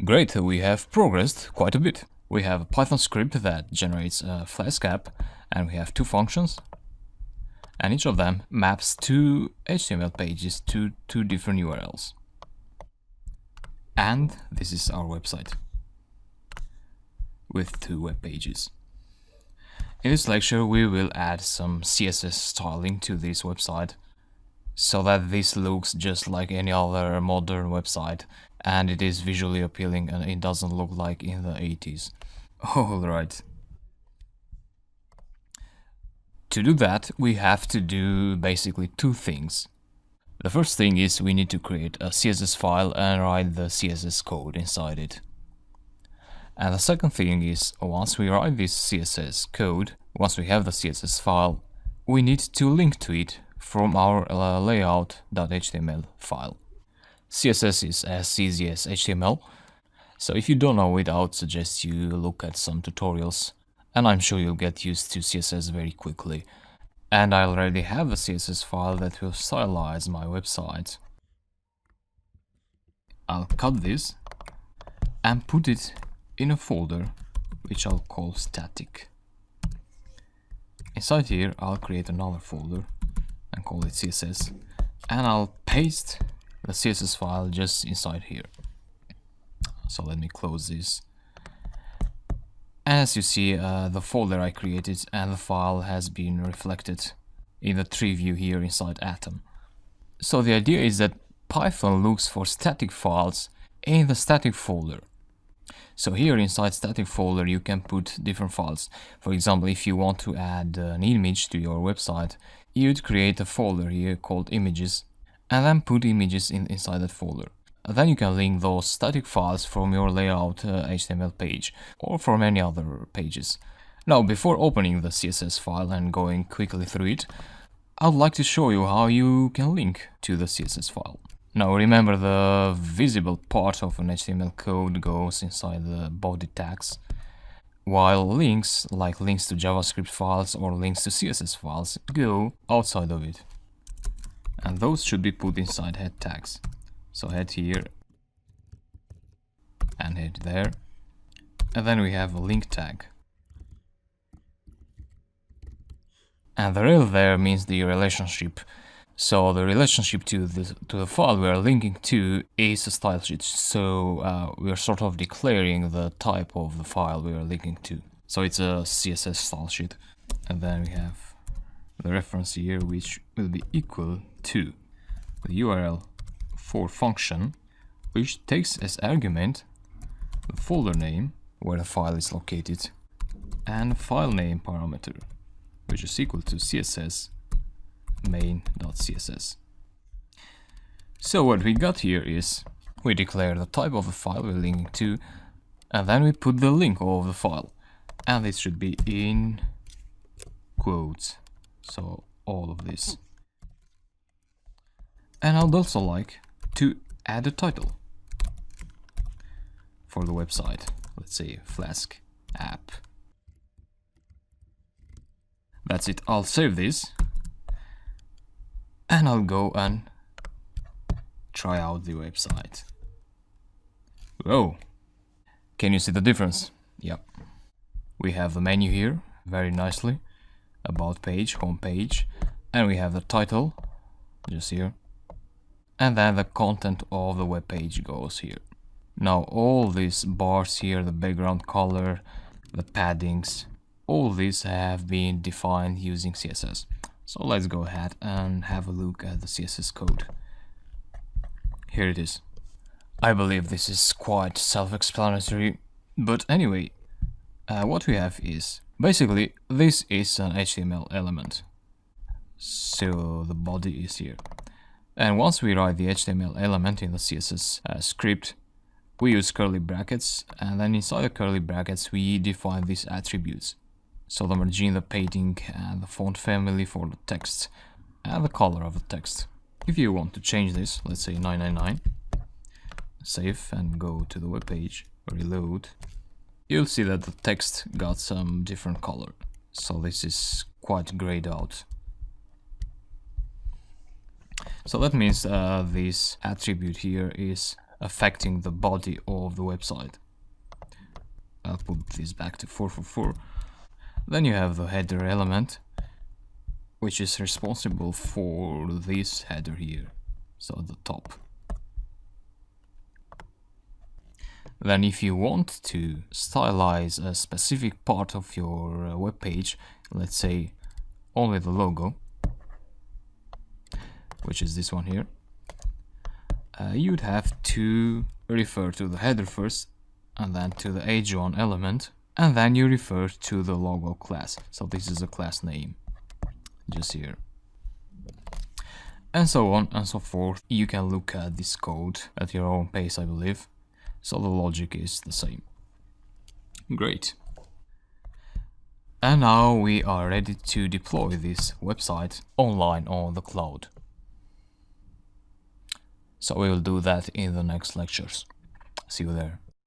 Great, we have progressed quite a bit. We have a Python script that generates a Flask app, and we have two functions, and each of them maps two HTML pages to two different URLs. And this is our website with two web pages. In this lecture, we will add some CSS styling to this website so that this looks just like any other modern website, and it is visually appealing and it doesn't look like in the 80s. Alright. To do that, we have to do basically two things. The first thing is we need to create a CSS file and write the CSS code inside it. And the second thing is, once we write this CSS code, once we have the CSS file, we need to link to it from our layout.html file. CSS is as easy as HTML, so if you don't know it, I would suggest you look at some tutorials, and I'm sure you'll get used to CSS very quickly. And I already have a CSS file that will stylize my website. I'll cut this and put it in a folder which I'll call static. Inside here I'll create another folder and call it CSS, and I'll paste the CSS file just inside here. So let me close this. As you see, the folder I created and the file has been reflected in the tree view here inside Atom. So the idea is that Python looks for static files in the static folder. So here inside static folder you can put different files. For example, if you want to add an image to your website, you'd create a folder here called images and then put images inside that folder. Then you can link those static files from your layout HTML page or from any other pages. Now, before opening the CSS file and going quickly through it, I'd like to show you how you can link to the CSS file. Now remember, the visible part of an HTML code goes inside the body tags, while links, like links to JavaScript files or links to CSS files, go outside of it. And those should be put inside head tags. So head here and head there, and then we have a link tag. And the rel there means the relationship. So the relationship to the file we are linking to is a style sheet. So we are sort of declaring the type of the file we are linking to. So it's a CSS style sheet. And then we have the reference here, which will be equal to the URL for function, which takes as argument the folder name where the file is located and file name parameter, which is equal to CSS main.css. So what we got here is we declare the type of the file we're linking to, and then we put the link of the file, and this should be in quotes, so all of this. And I'd also like to add a title for the website. Let's say Flask app. That's it. I'll save this and I'll go and try out the website. Whoa! Can you see the difference? Yep. We have the menu here very nicely, about page, home page, and we have the title just here. And then the content of the web page goes here. Now all these bars here, the background color, the paddings, all these have been defined using CSS. So let's go ahead and have a look at the CSS code. Here it is. I believe this is quite self-explanatory, but anyway, what we have is basically this is an HTML element. So the body is here. And once we write the HTML element in the CSS script, we use curly brackets, and then inside the curly brackets we define these attributes. So the margin, the padding, and the font family for the text, and the color of the text. If you want to change this, let's say 999, save and go to the web page, reload, you'll see that the text got some different color. So this is quite grayed out. So that means this attribute here is affecting the body of the website. I'll put this back to 444. Then you have the header element, which is responsible for this header here, so the top. Then if you want to stylize a specific part of your web page, let's say only the logo, which is this one here, you'd have to refer to the header first, and then to the h1 element, and then you refer to the logo class. So this is a class name, just here. And so on and so forth. You can look at this code at your own pace, I believe. So the logic is the same. Great. And now we are ready to deploy this website online on the cloud. So we will do that in the next lectures. See you there.